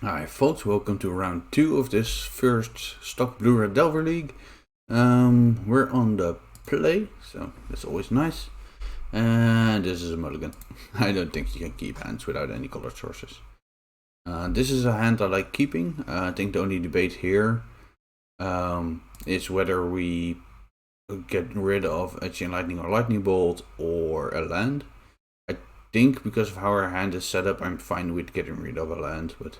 Hi folks, welcome to round 2 of this first stock Blue-Red Delver League. We're on the play, so that's always nice. And this is a mulligan. I don't think you can keep hands without any colored sources. This is a hand I like keeping. I think the only debate here is whether we get rid of a Chain Lightning or Lightning Bolt or a land. I think because of how our hand is set up, I'm fine with getting rid of a land, but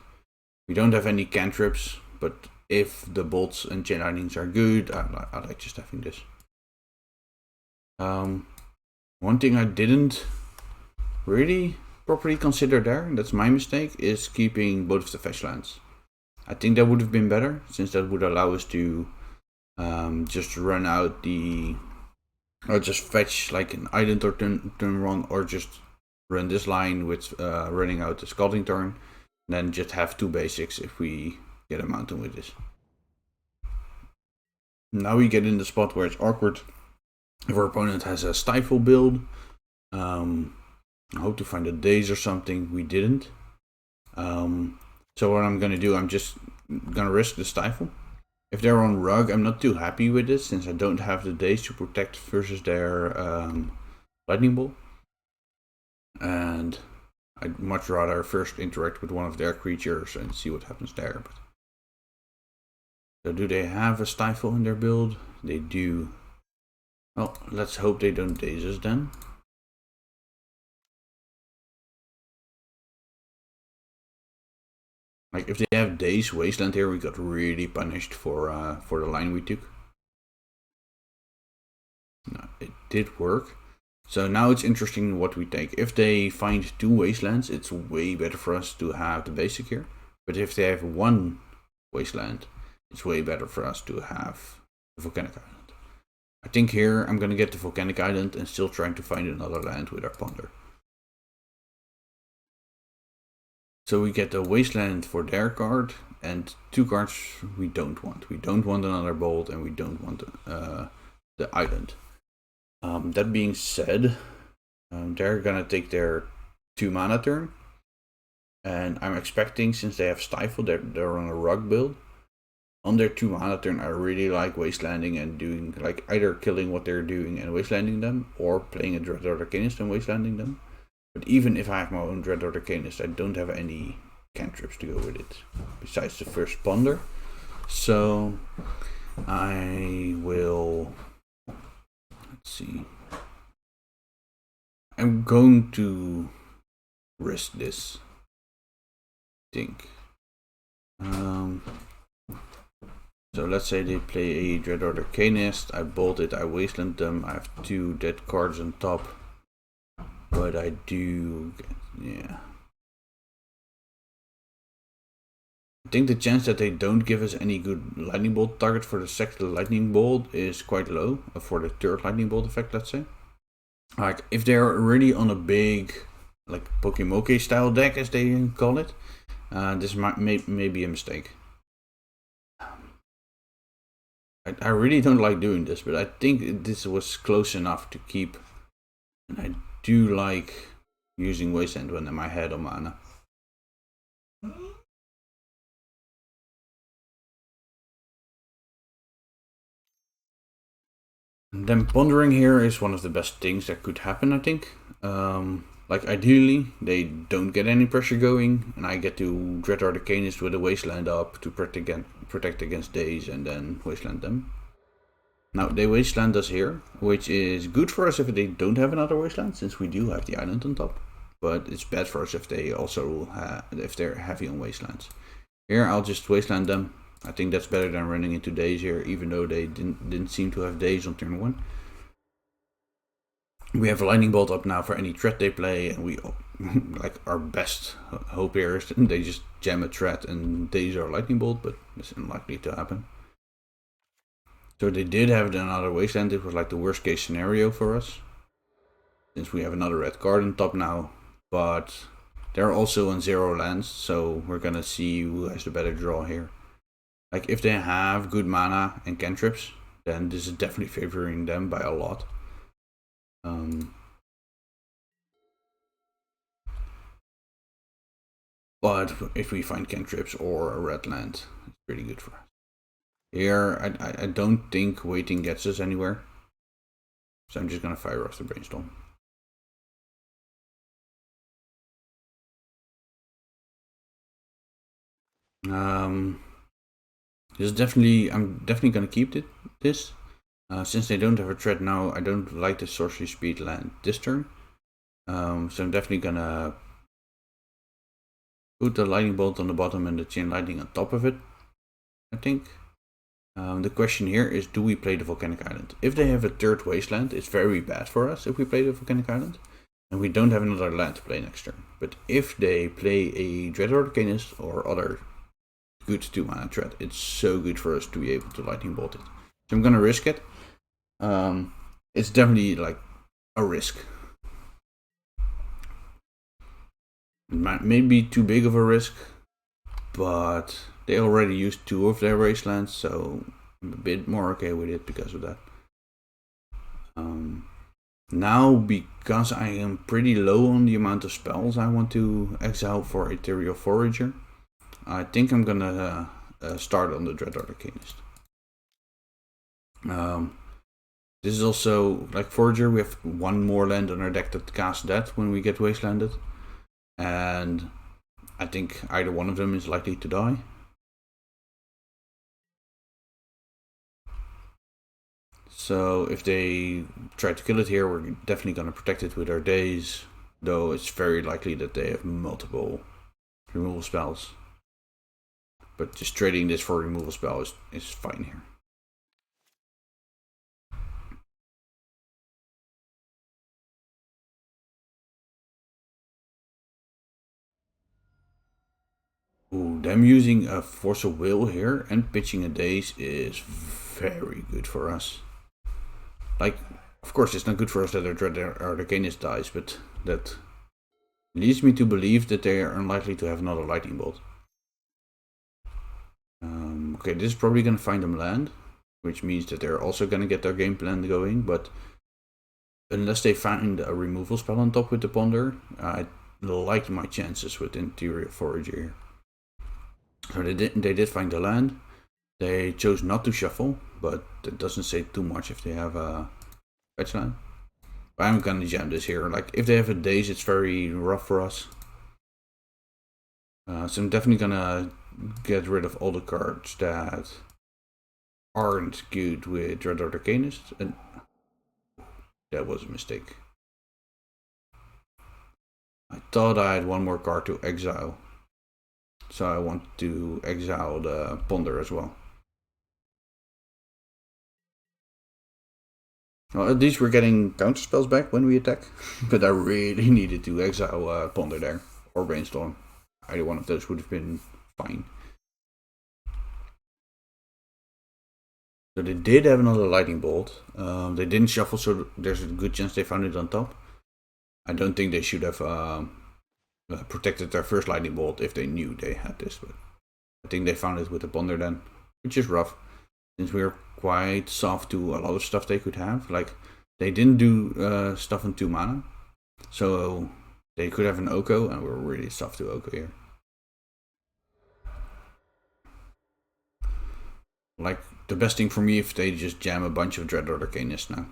we don't have any cantrips, but if the bolts and chain lightnings are good, I like just having this. One thing I didn't really properly consider there, and that's my mistake, is keeping both of the fetch lands. I think that would have been better, since that would allow us to just run out or just fetch like an island or turn 1, or just run this line with running out the Scalding Turn. Then just have 2 basics if we get a mountain with this. Now we get in the spot where it's awkward. If our opponent has a Stifle build, I hope to find a Daze or something. We didn't. So what I'm going to do, I'm just going to risk the Stifle. If they're on Rug, I'm not too happy with this, since I don't have the Daze to protect versus their Lightning Bolt. And I'd much rather first interact with one of their creatures and see what happens there. But so do they have a Stifle in their build? They do. Well, let's hope they don't daze us then. Like if they have Daze Wasteland here, we got really punished for the line we took. No, it did work. So now it's interesting what we take. If they find 2 Wastelands, it's way better for us to have the basic here. But if they have 1 Wasteland, it's way better for us to have the Volcanic Island. I think here I'm going to get the Volcanic Island and still trying to find another land with our Ponder. So we get a Wasteland for their card, and 2 cards we don't want. We don't want another Bolt, and we don't want the Island. That being said, they're gonna take their 2 mana turn, and I'm expecting, since they have Stifle, they're on a Rug build. On their 2 mana turn, I really like Wastelanding and doing like either killing what they're doing and Wastelanding them, or playing a Dreadlord Arcanist and Wastelanding them. But even if I have my own Dreadlord Arcanist, I don't have any cantrips to go with it, besides the first Ponder. So I will, let's see, I'm going to risk this, I think. So let's say they play a Dreadlord Arcanist, I bolt it, I Wasteland them, I have 2 dead cards on top. But I do, yeah. I think the chance that they don't give us any good Lightning Bolt target for the second Lightning Bolt is quite low, for the third Lightning Bolt effect, let's say. Like, if they're really on a big, like, Pokemoke style deck, as they call it, this may be a mistake. I really don't like doing this, but I think this was close enough to keep. And I do like using Wasteland when I'm ahead on mana. And then pondering here is one of the best things that could happen, I think. Like ideally, they don't get any pressure going, and I get to Dreadlord Arcanist with a Wasteland up to protect against Daze, and then Wasteland them. Now they Wasteland us here, which is good for us if they don't have another Wasteland, since we do have the island on top. But it's bad for us if they also if they're heavy on Wastelands. Here I'll just Wasteland them. I think that's better than running into Daze here, even though they didn't seem to have Daze on turn 1. We have a Lightning Bolt up now for any threat they play, and we like our best hope here is they just jam a threat and Daze our Lightning Bolt, but it's unlikely to happen. So they did have another Wasteland. It was like the worst case scenario for us, since we have another red card on top now, but they're also on 0 lands, so we're gonna see who has the better draw here. Like if they have good mana and cantrips, then this is definitely favoring them by a lot. But if we find cantrips or a red land, it's pretty good for us. Here, I don't think waiting gets us anywhere. So I'm just gonna fire off the brainstorm. This is definitely, I'm definitely gonna keep this. Since they don't have a threat now, I don't like the sorcery speed land this turn. So I'm definitely gonna put the lightning bolt on the bottom and the chain lightning on top of it, I think. The question here is, do we play the volcanic island? If they have a third wasteland, it's very bad for us if we play the volcanic island. And we don't have another land to play next turn. But if they play a Dread Arcanist or other good 2-mana threat, it's so good for us to be able to lightning bolt it. So I'm gonna risk it. It's definitely like a risk. It might maybe too big of a risk, but they already used 2 of their wastelands, so I'm a bit more okay with it because of that. Now, because I am pretty low on the amount of spells I want to exile for Ethereal Forager, I think I'm gonna start on the Dread Arcanist. This is also, like Forager, we have 1 more land on our deck that casts that when we get wastelanded. And I think either one of them is likely to die. So if they try to kill it here, we're definitely going to protect it with our days, though it's very likely that they have multiple removal spells. But just trading this for a removal spell is fine here. Ooh, them using a Force of Will here and pitching a Daze is very good for us. Like, of course, it's not good for us that our Dread Arcanist dies, but that leads me to believe that they are unlikely to have another Lightning Bolt. Okay, this is probably going to find them land, which means that they're also going to get their game plan going, but unless they find a removal spell on top with the Ponder, I like my chances with Interior Forager here. So they did find the land. They chose not to shuffle, but that doesn't say too much if they have a fetch land. But I'm gonna jam this here. Like, if they have a Daze, it's very rough for us. So I'm definitely gonna get rid of all the cards that aren't good with Dread Arcanist, and that was a mistake. I thought I had 1 more card to exile, so I want to exile the Ponder as well. Well, at least we're getting counter spells back when we attack, but I really needed to exile Ponder there, or Brainstorm. Either one of those would have been fine. So they did have another Lightning Bolt. They didn't shuffle, so there's a good chance they found it on top. I don't think they should have protected their first Lightning Bolt if they knew they had this, but I think they found it with the Ponder then, which is rough, since we're quite soft to a lot of stuff they could have. Like, they didn't do stuff in 2 mana, so they could have an Oko, and we're really soft to Oko here. Like, the best thing for me if they just jam a bunch of Dread Arcanists now.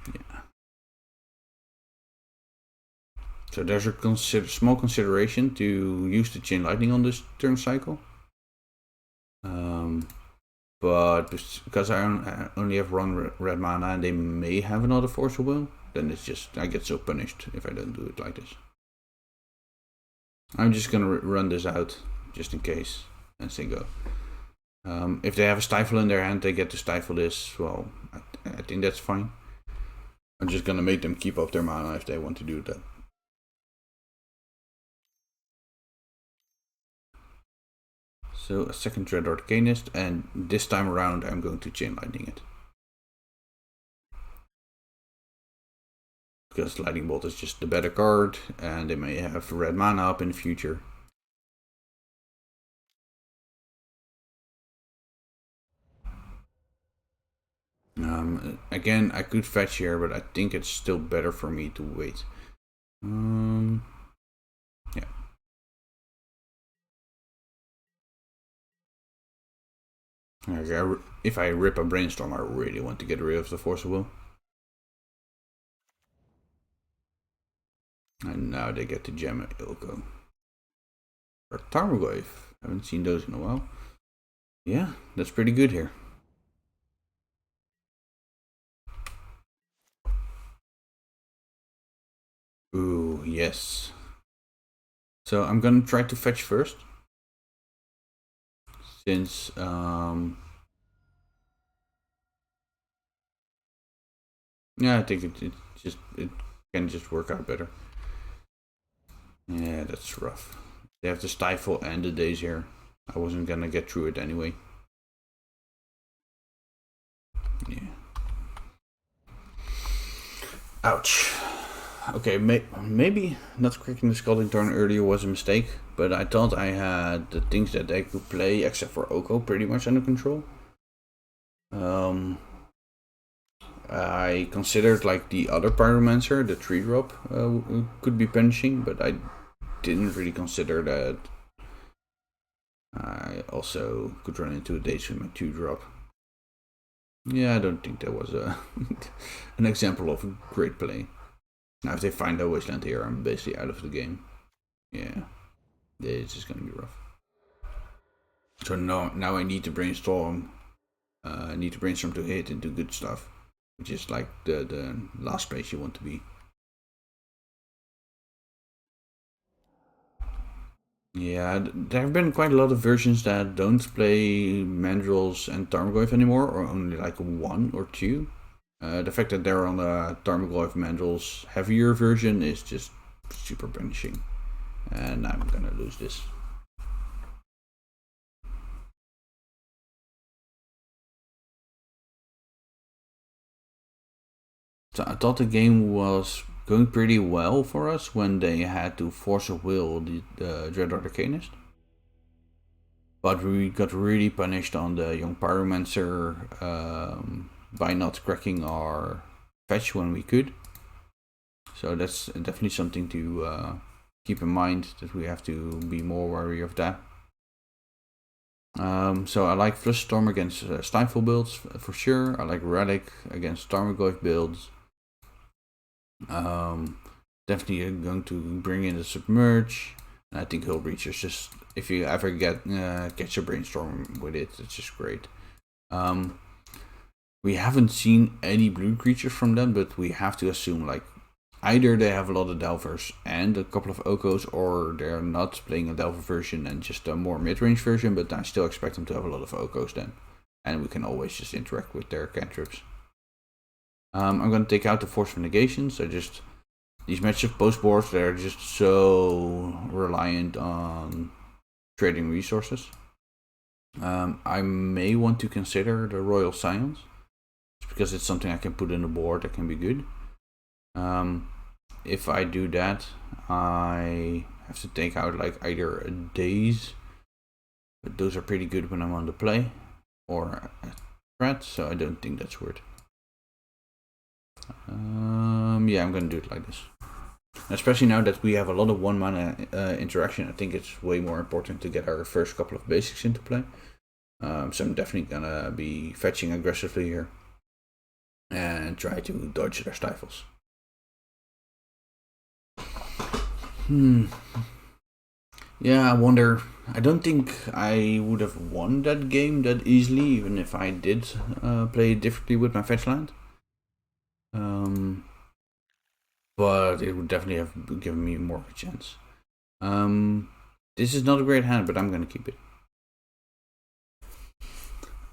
Yeah. So there's a small consideration to use the Chain Lightning on this turn cycle. But because I only have 1 red mana and they may have another Force of Will, then it's just, I get so punished if I don't do it like this. I'm just gonna run this out just in case and say go. If they have a Stifle in their hand, they get to Stifle this. Well, I think that's fine. I'm just gonna make them keep up their mana if they want to do that. So a second Dread Arcanist, and this time around I'm going to Chain Lightning it. Because Lightning Bolt is just the better card, and they may have red mana up in the future. Again, I could fetch here, but I think it's still better for me to wait. Yeah. If I rip a brainstorm, I really want to get rid of the Force of Will. And now they get to gem Ilko. Or Tarmogoyf. Haven't seen those in a while. Yeah, that's pretty good here. Ooh, yes. So I'm gonna try to fetch first. Since yeah, I think it can just work out better. Yeah, that's rough. They have the stifle and the days here. I wasn't gonna get through it anyway. Yeah. Ouch. Okay, maybe not cracking the Scalding Tarn earlier was a mistake, but I thought I had the things that they could play, except for Oko, pretty much under control. I considered like the other Pyromancer, the 3-drop, could be punishing, but I didn't really consider that I also could run into a daze with my 2-drop. Yeah, I don't think that was an example of great play. Now, if they find a Wasteland here, I'm basically out of the game. Yeah, it's just gonna be rough. So now I need to brainstorm. I need to brainstorm to hit and do good stuff, which is like the last place you want to be. Yeah, there have been quite a lot of versions that don't play Mandrills and Tarmogoyf anymore, or only like 1 or 2. The fact that they're on the Tarmogoyf Mandrills heavier version is just super punishing. And I'm gonna lose this. So I thought the game was going pretty well for us when they had to force a will the Dreadnought Arcanist. But we got really punished on the Young Pyromancer by not cracking our fetch when we could. So that's definitely something to keep in mind, that we have to be more wary of that. So I like Flusterstorm against Stifle builds for sure. I like Relic against Tarmogoyf builds. Definitely going to bring in the Submerge. And I think Hull Breach is just, if you ever get catch a Brainstorm with it, it's just great. We haven't seen any blue creatures from them, but we have to assume like either they have a lot of Delvers and a couple of Okos, or they're not playing a Delver version and just a more mid-range version, but I still expect them to have a lot of Okos then. And we can always just interact with their cantrips. I'm going to take out the Force of Negation, so just these matchup post boards, they're just so reliant on trading resources. I may want to consider the Royal Scions, because it's something I can put in the board that can be good. If I do that, I have to take out like either a Daze, but those are pretty good when I'm on the play, or a threat, so I don't think that's worth. Yeah, I'm gonna do it like this. Especially now that we have a lot of 1 mana interaction, I think it's way more important to get our first couple of basics into play. So I'm definitely gonna be fetching aggressively here and try to dodge their stifles. Yeah, I wonder. I don't think I would have won that game that easily, even if I did play it differently with my fetch land. But it would definitely have given me more of a chance. This is not a great hand, but I'm gonna keep it.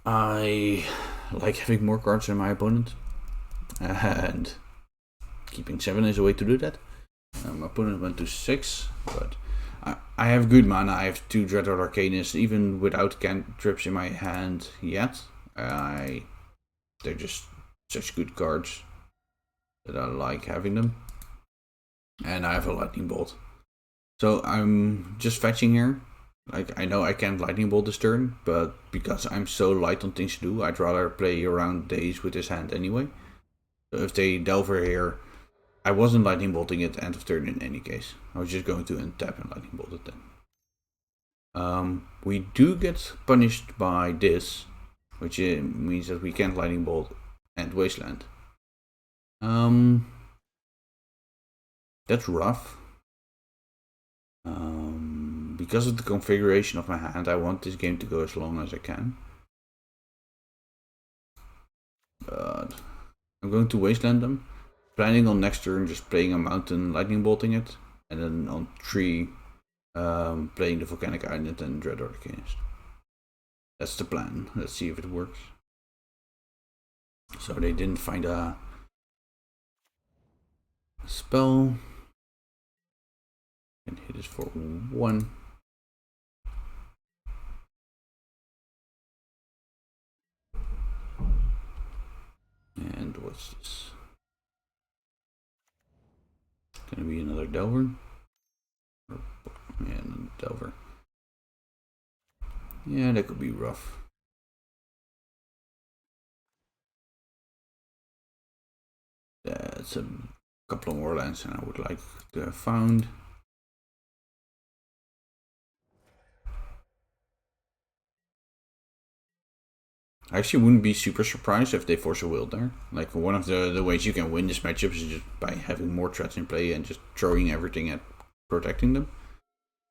I like having more cards than my opponent, and keeping 7 is a way to do that. My opponent went to 6, but I have good mana. I have 2 Dreadnought Arcanists, even without cantrips in my hand yet. They're just such good cards that I like having them. And I have a Lightning Bolt. So I'm just fetching here. Like, I know I can't Lightning Bolt this turn, but because I'm so light on things to do, I'd rather play around Daze with this hand anyway. So if they Delver here, I wasn't lightning bolting it end of turn in any case. I was just going to untap and lightning bolt it then. We do get punished by this, which means that we can't lightning bolt and wasteland. That's rough. Because of the configuration of my hand, I want this game to go as long as I can. But I'm going to wasteland them, planning on next turn just playing a mountain, lightning bolting it, and then on 3 playing the volcanic island and Dread Arcanist. That's the plan. Let's see if it works. So they didn't find a spell. And hit us for 1. And what's this? Gonna be another Delver? Yeah, another Delver. Yeah, that could be rough. That's a couple of more lands than I would like to have found. I actually wouldn't be super surprised if they force a will there. Like, one of the ways you can win this matchup is just by having more threats in play and just throwing everything at protecting them.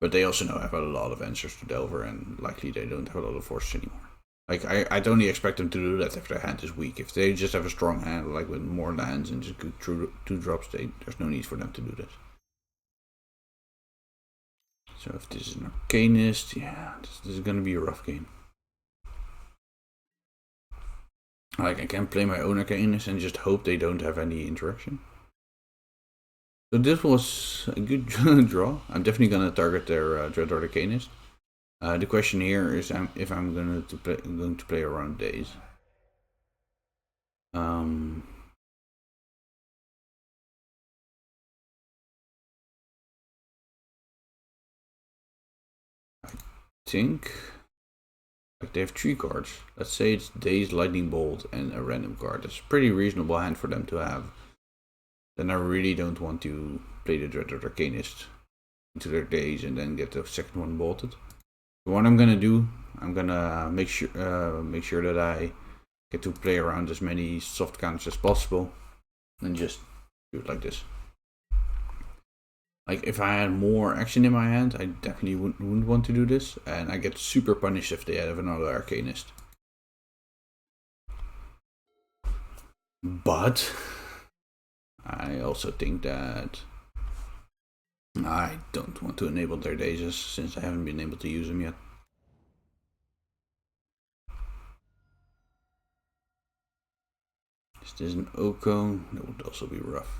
But they also now have a lot of answers to Delver, and likely they don't have a lot of forces anymore. Like, I'd only expect them to do that if their hand is weak. If they just have a strong hand, like with more lands and just good 2-drops, there's no need for them to do this. So if this is an Arcanist, yeah, this is gonna be a rough game. Like, I can play my own Arcanist and just hope they don't have any interaction. So this was a good draw. I'm definitely gonna target their Dreadlord Arcanist. The question here is if I'm going to play around days. I think like they have 3 cards. Let's say it's Days, Lightning Bolt, and a random card. That's a pretty reasonable hand for them to have. Then I really don't want to play the Dreadlord Arcanist into their Days and then get the second one bolted. So what I'm gonna do, I'm gonna make sure that I get to play around as many soft counters as possible, and just do it like this. Like, if I had more action in my hand, I definitely wouldn't want to do this, and I get super punished if they have another Arcanist. But I also think that I don't want to enable their days since I haven't been able to use them yet. Is this an Oko? That would also be rough.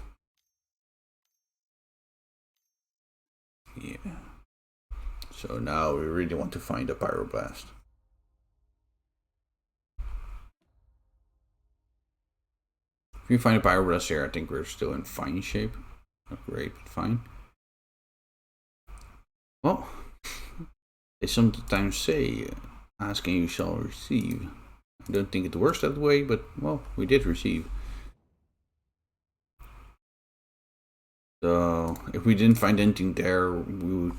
Yeah. So now we really want to find a Pyroblast. If we find a Pyroblast here, I think we're still in fine shape. Not great, but fine. Well, they sometimes say, asking you shall receive. I don't think it works that way, but, well, we did receive. So, if we didn't find anything there, we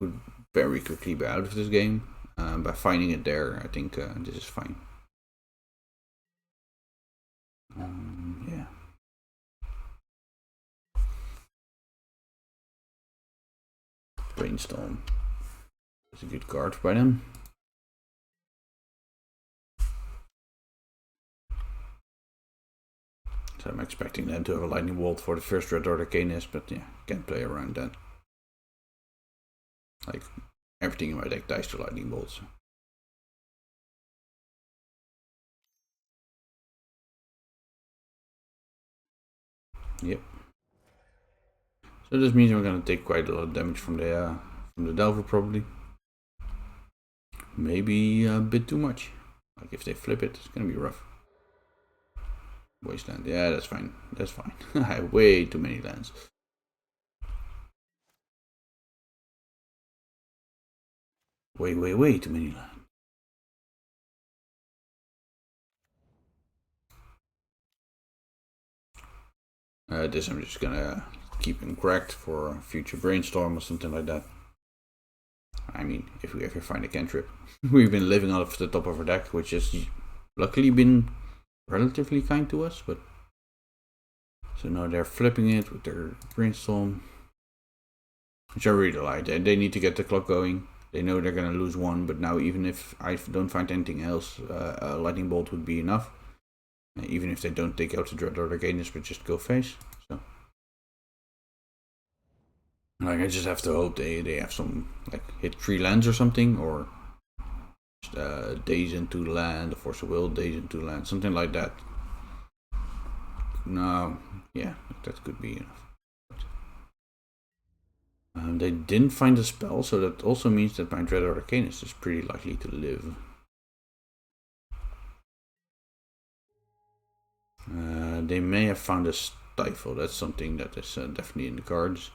would very quickly be out of this game. By finding it there, I think this is fine. Yeah. Brainstorm. That's a good card by them. So I'm expecting them to have a Lightning Bolt for the first Red Order Arcanist, but yeah, can't play around that. Like, everything in my deck dies to Lightning Bolts. Yep. So this means I'm gonna take quite a lot of damage from the Delver probably. Maybe a bit too much. Like, if they flip it, it's gonna be rough. Wasteland, yeah, that's fine. That's fine. I have way too many lands. Way too many lands. This I'm just gonna keep him cracked for a future brainstorm or something like that. I mean, if we ever find a cantrip. We've been living off the top of our deck, which has luckily been relatively kind to us, but so now they're flipping it with their brainstorm, which I really like. They need to get the clock going. They know they're gonna lose one, but now even if I don't find anything else, a lightning bolt would be enough. Even if they don't take out the Dreadlord Arcanist, but just go face. So, like, I just have to hope they have some, like, hit 3 lands or something, or days into land, Force of Will, days into land, something like that. No, yeah, that could be enough. They didn't find a spell, so that also means that my Dreadlord Arcanist is pretty likely to live. They may have found a Stifle. That's something that is definitely in the cards.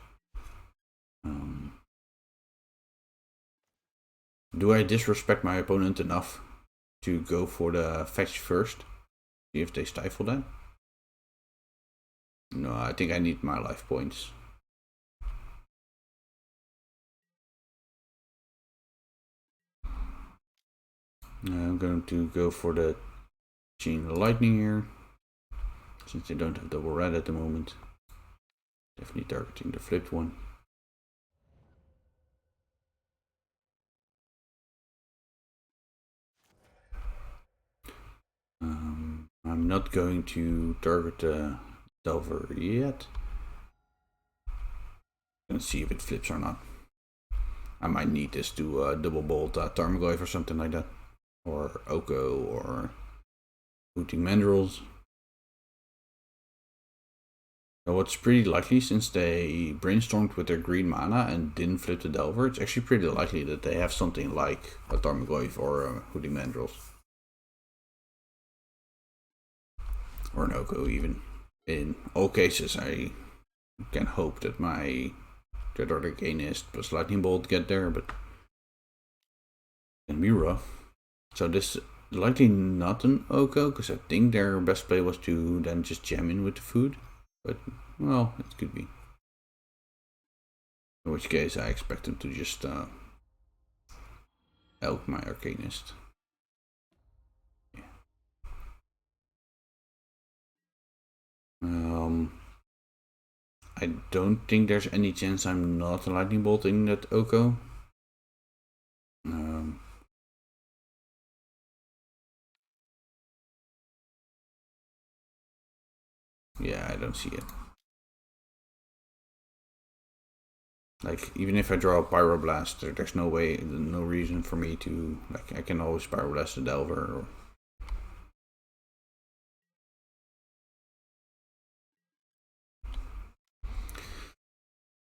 Do I disrespect my opponent enough to go for the fetch first? See if they stifle that? No, I think I need my life points. I'm going to go for the Chain Lightning here, since they don't have double red at the moment. Definitely targeting the flipped one. I'm not going to target the Delver yet. Gonna see if it flips or not. I might need this to double bolt Tarmogoyf or something like that, or Oko, or Hooting Mandrills. So what's pretty likely, since they brainstormed with their green mana and didn't flip the Delver, it's actually pretty likely that they have something like a Tarmogoyf or a Hooting Mandrills. Or an Oko even. In all cases, I can hope that my Dreadlord Arcanist plus Lightning Bolt get there, but it can be rough. So this is likely not an Oko, because I think their best play was to then just jam in with the food. But, well, it could be. In which case, I expect them to just elk my Arcanist. Yeah. I don't think there's any chance I'm not Lightning Bolting that Oko. Yeah, I don't see it. Like, even if I draw a Pyroblast, there's no way, no reason for me to, like, I can always Pyroblast the Delver. Or...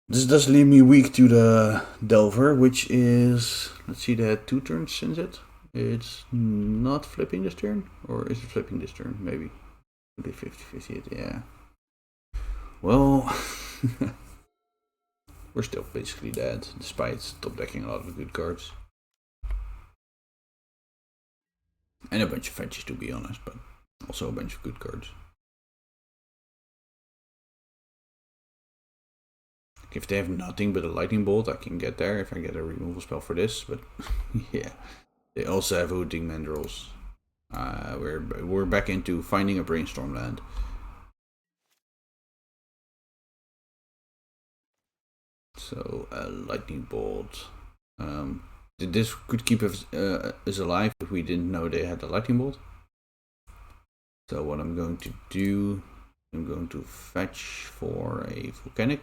This does leave me weak to the Delver, which is, let's see, they had 2 turns since it. It's not flipping this turn, or is it flipping this turn? Maybe. It'll be 50-50, yeah. Well, we're still basically dead, despite top decking a lot of good cards. And a bunch of fetches, to be honest, but also a bunch of good cards. If they have nothing but a Lightning Bolt, I can get there if I get a removal spell for this, but yeah. They also have Hooting Mandrills. We're back into finding a Brainstorm land. So, Lightning Bolt. This could keep us alive if we didn't know they had a Lightning Bolt. So what I'm going to do, I'm going to fetch for a Volcanic.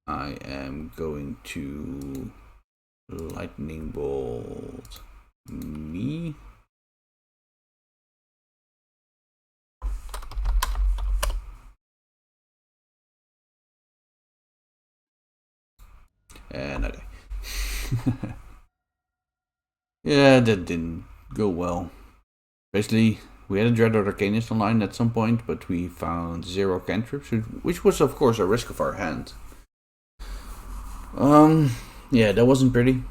I am going to Lightning Bolt me. And I die. Yeah, that didn't go well. Basically, we had a Dreadlord Arcanist online at some point, but we found 0 cantrips, which was of course a risk of our hand. Yeah, that wasn't pretty.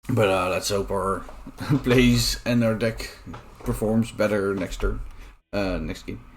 But let's hope our plays and our deck performs better next turn. Next game.